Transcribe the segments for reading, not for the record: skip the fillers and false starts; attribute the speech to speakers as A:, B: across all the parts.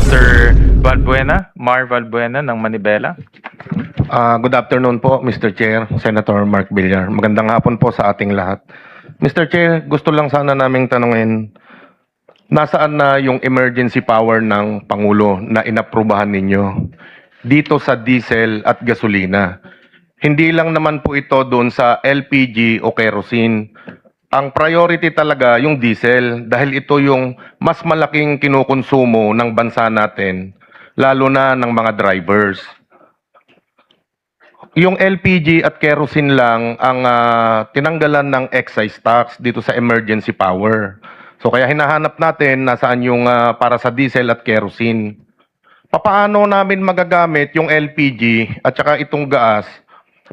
A: Mr. Valbuena, Mar Valbuena ng Manibela.
B: Good afternoon po, Mr. Chair, Senator Mark Villar. Magandang hapon po sa ating lahat. Mr. Chair, gusto lang sana naming tanungin, nasaan na yung emergency power ng Pangulo na inaprubahan ninyo dito sa diesel at gasolina? Hindi lang naman po ito doon sa LPG o kerosene. Ang priority talaga yung diesel dahil ito yung mas malaking kinukonsumo ng bansa natin, lalo na ng mga drivers. Yung LPG at kerosene lang ang tinanggalan ng excise tax dito sa emergency power. So kaya hinahanap natin nasaan yung para sa diesel at kerosene. Papaano namin magagamit yung LPG at saka itong gas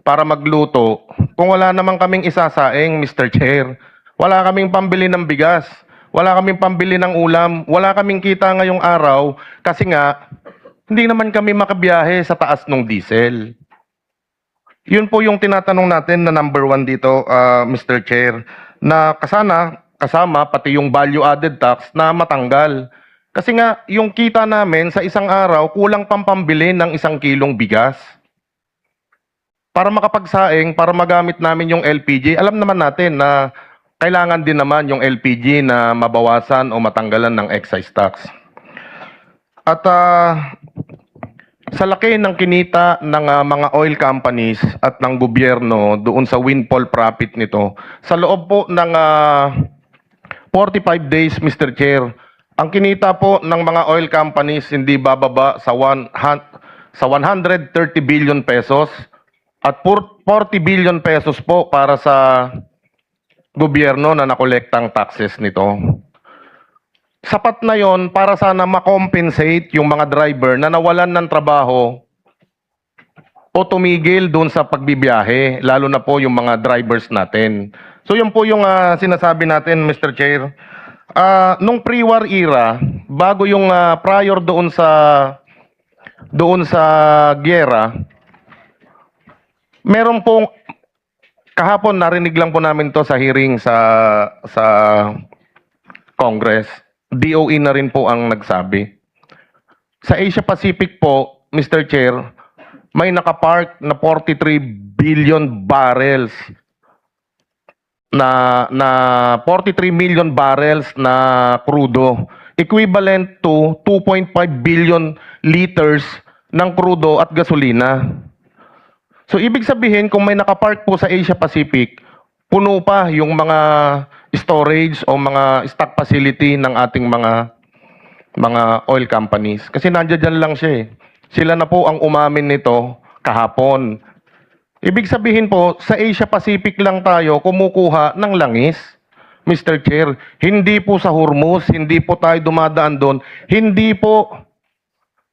B: para magluto kung wala naman kaming isasaing, Mr. Chair? Wala kaming pambili ng bigas, wala kaming pambili ng ulam, wala kaming kita ngayong araw kasi nga hindi naman kami makabiyahe sa taas ng diesel. Yun po yung tinatanong natin na number 1 dito, Mr. Chair, na kasama pati yung value added tax na matanggal. Kasi nga, yung kita namin sa isang araw, kulang pang pambili ng 1 kilong bigas. Para makapagsaing, para magamit namin yung LPG, alam naman natin na kailangan din naman yung LPG na mabawasan o matanggalan ng excise tax. At sa laki ng kinita ng mga oil companies at ng gobyerno doon sa windfall profit nito, sa loob po ng 45 days, Mr. Chair, ang kinita po ng mga oil companies hindi bababa sa 130 billion pesos at 40 billion pesos po para sa gobyerno na nakolektang taxes nito. Sapat na yon para sana makompensate yung mga driver na nawalan ng trabaho o tumigil doon sa pagbibiyahe, lalo na po yung mga drivers natin. So yun po yung sinasabi natin, Mr. Chair. Nung pre-war era, bago yung prior doon sa giyera, meron pong kahapon narinig lang po namin to sa hearing sa Congress. DOE na rin po ang nagsabi. Sa Asia Pacific po, Mr. Chair, may nakapark na 43 billion barrels na 43 million barrels na crudo, equivalent to 2.5 billion liters ng crudo at gasolina. So ibig sabihin kung may nakapark po sa Asia Pacific, puno pa yung mga storage o mga stock facility ng ating mga oil companies. Kasi nandiyan lang siya eh. Sila na po ang umamin nito kahapon. Ibig sabihin po, sa Asia Pacific lang tayo kumukuha ng langis, Mr. Chair. Hindi po sa Hormuz, hindi po tayo dumadaan doon, hindi po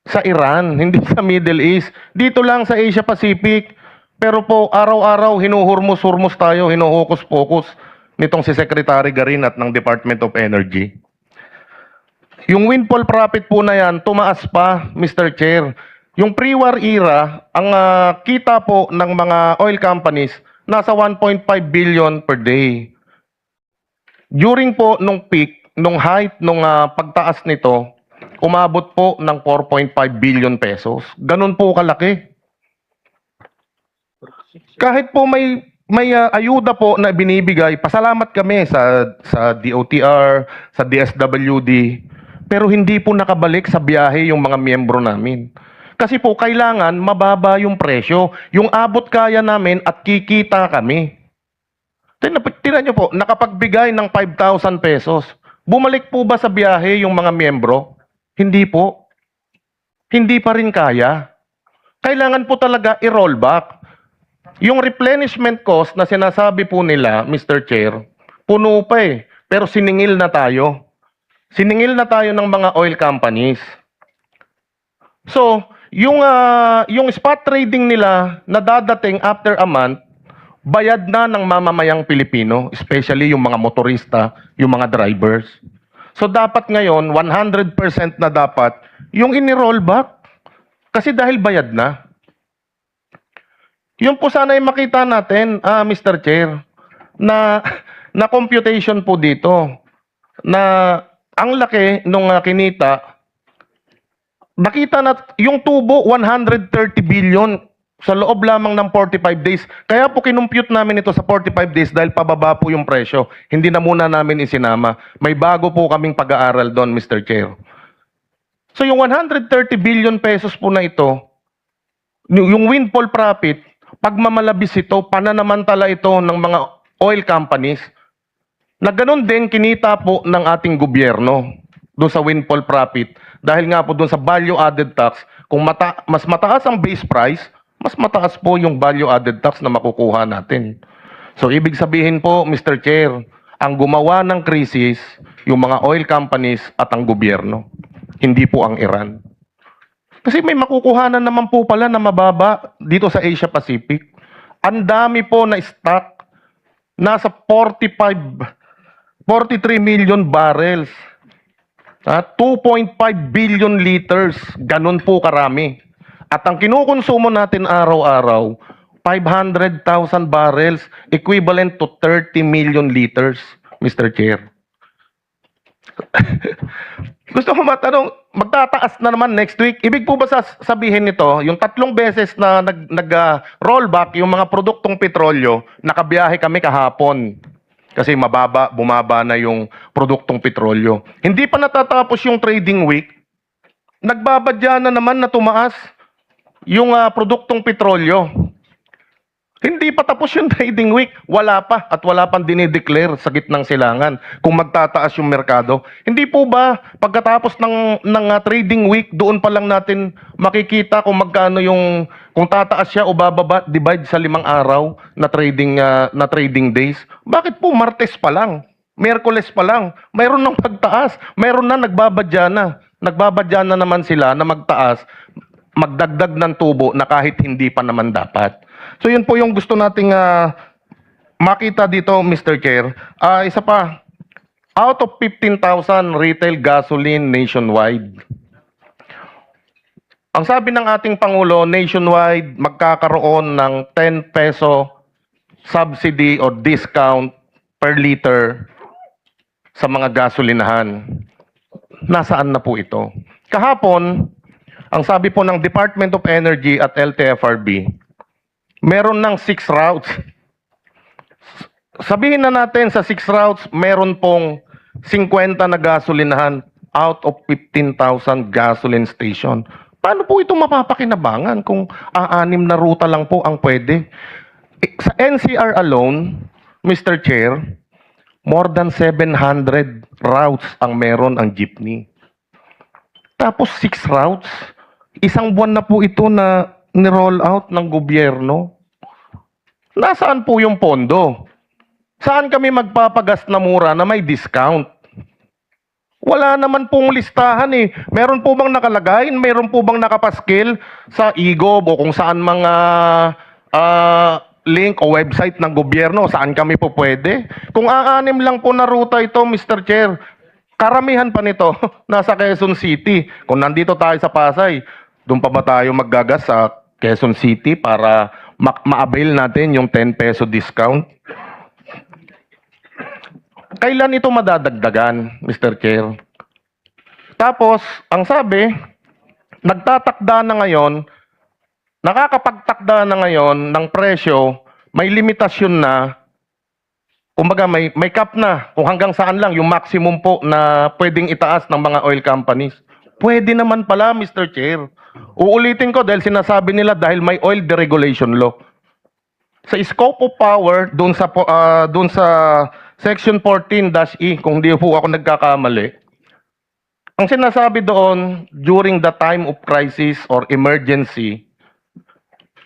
B: sa Iran, hindi sa Middle East. Dito lang sa Asia Pacific. Pero po, araw-araw, hinuhurmus-hurmus tayo, hinuhokus-pokus nitong si Secretary Garin at ng Department of Energy. Yung windfall profit po na yan, tumaas pa, Mr. Chair. Yung pre-war era, ang kita po ng mga oil companies, nasa 1.5 billion per day. During po nung peak, nung height, nung pagtaas nito, umabot po ng 4.5 billion pesos. Ganun po kalaki. Kahit po may ayuda po na binibigay, pasalamat kami sa DOTR, sa DSWD, pero hindi po nakabalik sa biyahe yung mga miyembro namin. Kasi po kailangan mababa yung presyo, yung abot kaya namin at kikita kami. Tingnan nyo po, nakapagbigay ng 5,000 pesos. Bumalik po ba sa biyahe yung mga miyembro? Hindi po. Hindi pa rin kaya. Kailangan po talaga i-roll back. Yung replenishment cost na sinasabi po nila, Mr. Chair, puno pa eh. Pero siningil na tayo. Siningil na tayo ng mga oil companies. So, yung spot trading nila na dadating after a month, bayad na ng mamamayang Pilipino, especially yung mga motorista, yung mga drivers. So, dapat ngayon, 100% na dapat yung ini-roll back. Kasi dahil bayad na. Yung po sana yung makita natin, Mr. Chair, na computation po dito, na ang laki nung kinita nakita na yung tubo 130 billion sa loob lamang ng 45 days. Kaya po kinumpute namin ito sa 45 days dahil pababa po yung presyo. Hindi na muna namin isinama. May bago po kaming pag-aaral doon, Mr. Chair. So yung 130 billion pesos po na ito, yung windfall profit, pagmamalabis ito, pananamantala ito ng mga oil companies, na ganun din kinita po ng ating gobyerno doon sa windfall profit. Dahil nga po doon sa value added tax, kung mas mataas ang base price, mas mataas po yung value added tax na makukuha natin. So ibig sabihin po, Mr. Chair, ang gumawa ng krisis, yung mga oil companies at ang gobyerno, hindi po ang Iran. Kasi may makukuhanan naman po pala na mababa dito sa Asia Pacific. Ang dami po na stock, nasa 43 million barrels. 2.5 billion liters, ganun po karami. At ang kinukonsumo natin araw-araw, 500,000 barrels, equivalent to 30 million liters, Mr. Chair. Gusto ko matanong, magtataas na naman next week. Ibig po ba sabihin nito, yung 3 beses na nag-rollback yung mga produktong petrolyo, nakabiyahe kami kahapon. Kasi bumaba na yung produktong petrolyo. Hindi pa natatapos yung trading week, nagbabadya na naman na tumaas yung produktong petrolyo. Hindi pa tapos yung trading week, wala pa at wala pang dinideclare sa gitnang silangan kung magtataas yung merkado. Hindi po ba pagkatapos ng trading week, doon pa lang natin makikita kung magkano kung tataas siya o bababa, divide sa 5 araw na trading days? Bakit po Martes pa lang, Miyerkules pa lang, mayroon ng pagtaas, mayroon na nagbabadya na. Nagbabadya na naman sila na magtaas, magdagdag ng tubo na kahit hindi pa naman dapat. So yun po yung gusto nating makita dito, Mr. Chair. Isa pa, out of 15,000 retail gasoline nationwide, ang sabi ng ating Pangulo, nationwide magkakaroon ng 10 peso subsidy or discount per liter sa mga gasolinahan. Nasaan na po ito? Kahapon, ang sabi po ng Department of Energy at LTFRB, meron ng 6 routes. Sabihin na natin sa 6 routes, meron pong 50 na gasolinahan out of 15,000 gasoline station. Paano po ito mapapakinabangan kung 6 na ruta lang po ang pwede? Sa NCR alone, Mr. Chair, more than 700 routes ang meron ang jeepney. Tapos 6 routes, isang buwan na po ito na ni-roll out ng gobyerno. Nasaan po yung pondo? Saan kami magpapagas na mura na may discount? Wala naman pong listahan eh. Meron po bang nakalagay? Meron po bang nakapaskil sa e-gov o kung saan mga link o website ng gobyerno? Saan kami po pwede? Kung 6 lang po na ruta ito, Mr. Chair, karamihan pa nito nasa Quezon City. Kung nandito tayo sa Pasay, doon pa ba tayo maggagas sa Quezon City para ma-avail natin yung 10 peso discount? Kailan ito madadagdagan, Mr. Chair? Tapos, ang sabi, nagtatakda na ngayon, nakakapagtakda na ngayon ng presyo, may limitasyon na, kumbaga may cap na, kung hanggang saan lang, yung maximum po na pwedeng itaas ng mga oil companies. Pwede naman pala, Mr. Chair. Uulitin ko dahil sinasabi nila dahil may oil deregulation law. Sa scope of power, doon sa Section 14-E, kung di po ako nagkakamali, ang sinasabi doon, during the time of crisis or emergency,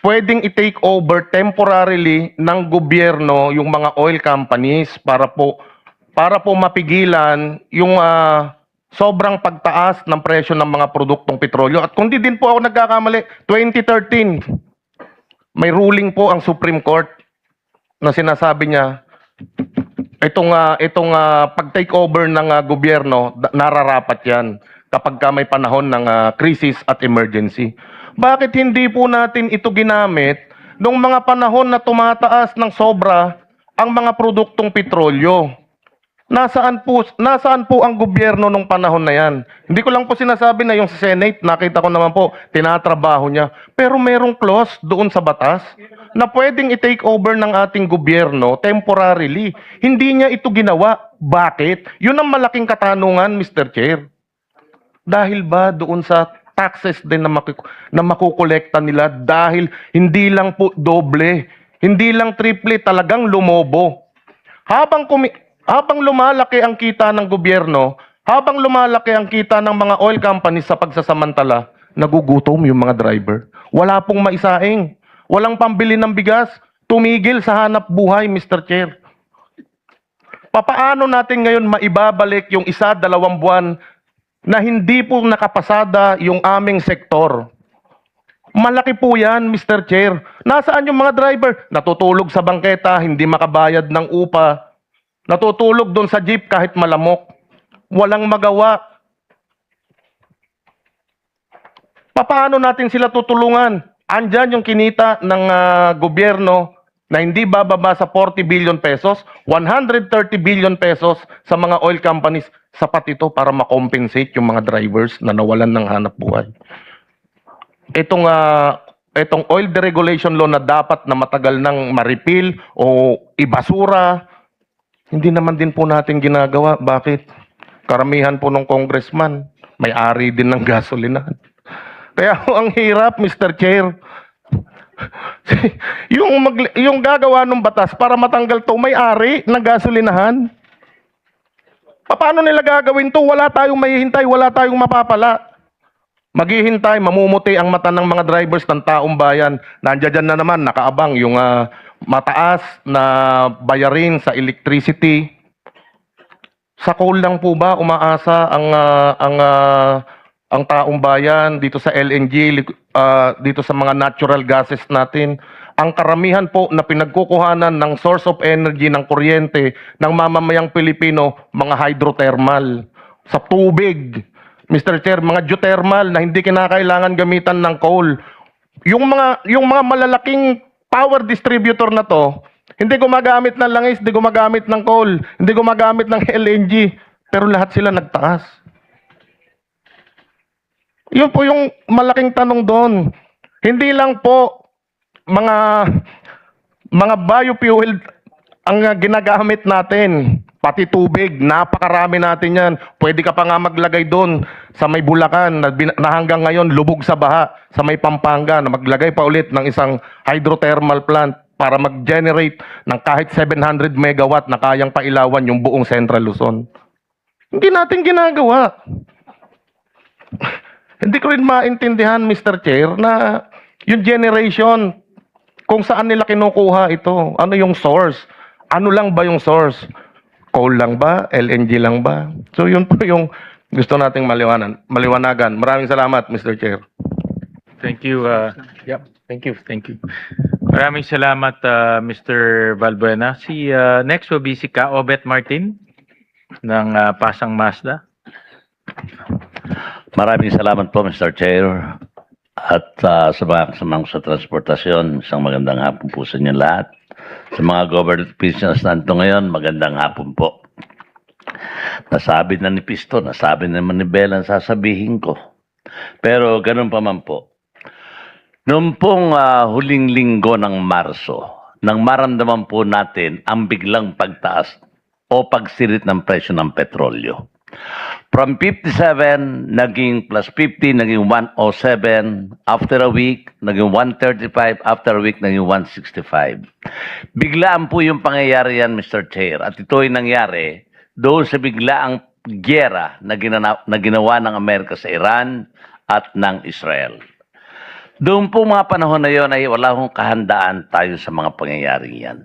B: pwedeng i-take over temporarily ng gobyerno yung mga oil companies para po mapigilan yung sobrang pagtaas ng presyo ng mga produktong petrolyo. At kung di din po ako nagkakamali, 2013, may ruling po ang Supreme Court na sinasabi niya, itong pag-take over ng gobyerno, nararapat yan kapag may panahon ng crisis at emergency. Bakit hindi po natin ito ginamit nung mga panahon na tumataas ng sobra ang mga produktong petrolyo? Nasaan po ang gobyerno nung panahon na yan? Hindi ko lang po sinasabi na yung sa Senate, nakita ko naman po, tinatrabaho niya. Pero merong clause doon sa batas na pwedeng i-take over ng ating gobyerno temporarily. Hindi niya ito ginawa. Bakit? Yun ang malaking katanungan, Mr. Chair. Dahil ba doon sa taxes din na makukolekta nila dahil hindi lang po doble, hindi lang triple, talagang lumobo. Habang lumalaki ang kita ng gobyerno, habang lumalaki ang kita ng mga oil companies sa pagsasamantala, nagugutom yung mga driver. Wala pong maisaing. Walang pambili ng bigas. Tumigil sa hanap buhay, Mr. Chair. Papaano natin ngayon maibabalik yung 1-2 buwan na hindi po nakapasada yung aming sektor? Malaki po yan, Mr. Chair. Nasaan yung mga driver? Natutulog sa bangketa, hindi makabayad ng upa. Natutulog doon sa jeep kahit malamok. Walang magawa. Paano natin sila tutulungan? Andyan yung kinita ng gobyerno na hindi bababa sa 40 billion pesos, 130 billion pesos sa mga oil companies. Sapat ito para makompensate yung mga drivers na nawalan ng hanap buhay. Itong oil deregulation law na dapat na matagal nang ma-repeal o ibasura, hindi naman din po natin ginagawa. Bakit? Karamihan po ng congressman, may-ari din ng gasolinahan. Kaya ang hirap, Mr. Chair. yung gagawa ng batas para matanggal to, may-ari ng gasolinahan. Paano nila gagawin to? Wala tayong mahihintay, wala tayong mapapala. Maghihintay, mamumuti ang mata ng mga drivers ng taong bayan. Nandiyan na naman, nakaabang yung mataas na bayarin sa electricity. Sa coal lang po ba umaasa ang taong bayan dito sa LNG, dito sa mga natural gases natin? Ang karamihan po na pinagkukuhanan ng source of energy ng kuryente ng mamamayang Pilipino, mga hydrothermal sa tubig. Mr. Chair, mga geothermal na hindi kinakailangan gamitan ng coal. Yung mga malalaking power distributor na to, hindi gumagamit ng langis, hindi gumagamit ng coal, hindi gumagamit ng LNG, pero lahat sila nagtaas. Yun po yung malaking tanong doon. Hindi lang po mga biofuel ang ginagamit natin, pati tubig, napakarami natin yan. Pwede ka pa nga maglagay doon sa may Bulacan na hanggang ngayon lubog sa baha, sa may Pampanga, na maglagay pa ulit ng isang hydrothermal plant para mag-generate ng kahit 700 megawatt na kayang pailawan yung buong Central Luzon. Hindi natin ginagawa. Hindi ko rin maintindihan, Mr. Chair, na yung generation, kung saan nila kinukuha ito, ano yung source? Ano lang ba yung source? Coal lang ba? LNG lang ba? So yun po yung gusto nating maliwanagan. Maraming salamat, Mr. Chair.
A: Thank you. Thank you. Maraming salamat, Mr. Balbuena. Next will be si Ka Obet Martin ng Pasang Mazda.
C: Maraming salamat po, Mr. Chair. At sa mga kasamang sa transportasyon, isang magandang hapon po sa inyo lahat. Sa mga government officials na nito ngayon, magandang hapon po. Nasabi na ni Pisto, nasabi naman ni Bella ang sasabihin ko. Pero ganun pa man po. Noong pong huling linggo ng Marso, nang maramdaman po natin ang biglang pagtaas o pagsirit ng presyo ng petrolyo. From 57, naging plus 50, naging 107. After a week, naging 135. After a week, naging 165. Biglaan po yung pangyayari yan, Mr. Chair. At ito ay nangyari doon sa biglaang gyera na ginawa ng Amerika sa Iran at ng Israel. Doon po mga panahon na yon ay wala akong kahandaan tayo sa mga pangyayaring yan.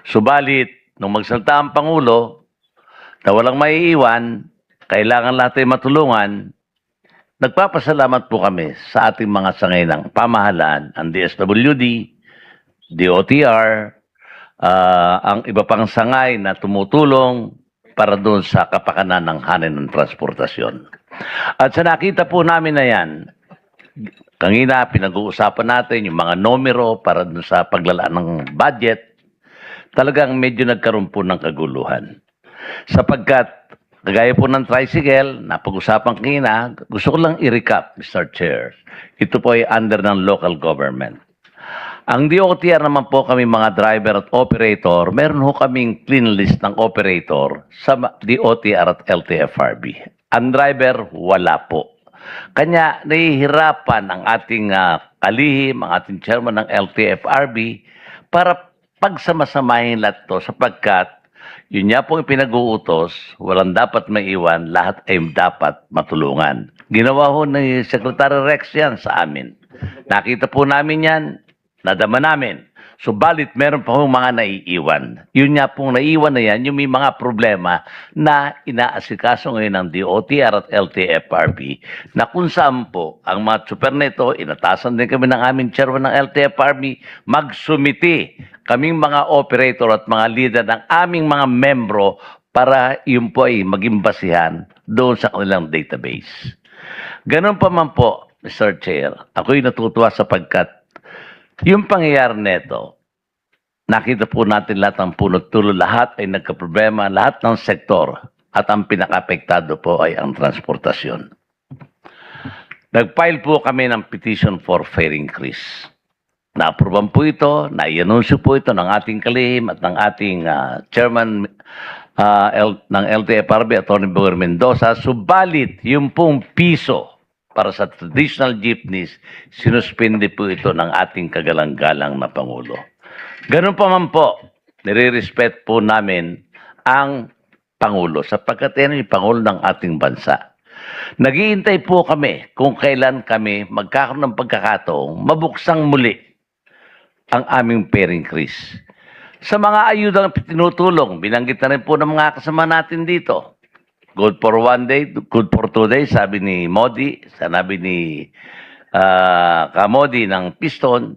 C: Subalit, nung magsalita ang Pangulo, na walang maiiwan, kailangan natin matulungan, nagpapasalamat po kami sa ating mga sangay ng pamahalaan, ang DSWD, DOTR, ang iba pang sangay na tumutulong para doon sa kapakanan ng hanin ng transportasyon. At sa nakita po namin na yan, kanina pinag-uusapan natin yung mga numero para doon sa paglalaan ng budget, talagang medyo nagkaroon po ng kaguluhan. Sapagkat, kagaya po ng tricycle, napag-usapan kanina, gusto ko lang i-recap, Mr. Chair. Ito po ay under ng local government. Ang DOTR naman po kami mga driver at operator, meron ho kaming clean list ng operator sa DOTR at LTFRB. Ang driver, wala po. Kanya nahihirapan ang ating kalihim, ang ating chairman ng LTFRB para pagsamasamahin lahat to sapagkat yun niya pong pinag-uutos, walang dapat maiwan, lahat ay dapat matulungan. Ginawa ho ni Secretary Rex yan sa amin. Nakita po namin yan, nadama namin. Subalit meron pa hong mga naiiwan. Yun nga pong naiiwan na yan, yung may mga problema na inaasikaso ngayon ng DOTR at LTFRB na kung saan po ang mga super nito, inatasan din kami ng aming chairman ng LTFRB, magsumiti kaming mga operator at mga leader ng aming mga membro para yun po ay maging basihan doon sa kanilang database. Ganun pa man po, Mr. Chair, ako'y natutuwa sapagkat yung pangyayari nito, nakita po natin lahat ng punot tulo, lahat ay nagkaproblema, lahat ng sektor, at ang pinaka-apektado po ay ang transportasyon. Nag-file po kami ng petition for fare increase. Na-aproban po ito, na-i-anunsyo po ito ng ating kalihim at ng ating chairman ng LTFRB, Atty. Boer Mendoza, subalit yung pong piso para sa traditional jeepneys, sinuspende po ito ng ating kagalang-galang na Pangulo. Ganun pa man po, nire-respect po namin ang Pangulo sapagkat yan yung Pangulo ng ating bansa. Naghihintay po kami kung kailan kami magkakaroon ng pagkakataong mabuksang muli ang aming fare increase. Sa mga ayudang tinutulong, binanggit na rin po ng mga kasama natin dito. Good for 1 day, good for 2 days, sabi ni Modi, sabi ni Kamodi ng Piston,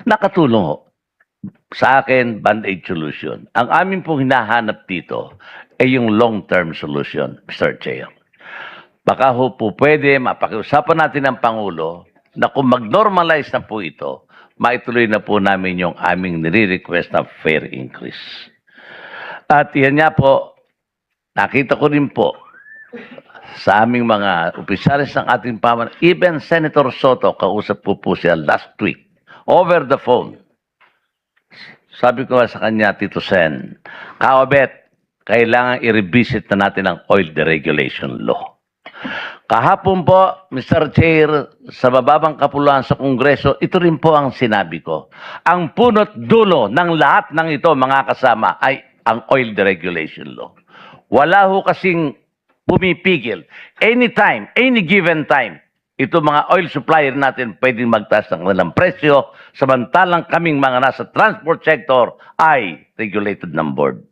C: nakatulong ho. Sa akin, band-aid solution. Ang amin pong hinahanap dito ay yung long-term solution, Mr. Chair. Baka ho po pwede, mapakiusapan natin ng Pangulo na kung mag-normalize na po ito, maituloy na po namin yung aming nire-request na fare increase. At yan nga po, nakita ko rin po sa aming mga opisyalis ng ating pamahalaan, even Senator Soto, kausap po siya last week, over the phone. Sabi ko sa kanya, Tito Sen, Kaobet, kailangan i-revisit na natin ang oil deregulation law. Kahapon po, Mr. Chair, sa bababang kapuluan sa Kongreso, ito rin po ang sinabi ko. Ang punot dulo ng lahat ng ito, mga kasama, ay ang oil deregulation law. Wala ho kasing pumipigil. Anytime, any given time, ito mga oil supplier natin pwedeng magtaas ng kanilang presyo, samantalang kaming mga nasa transport sector ay regulated ng board.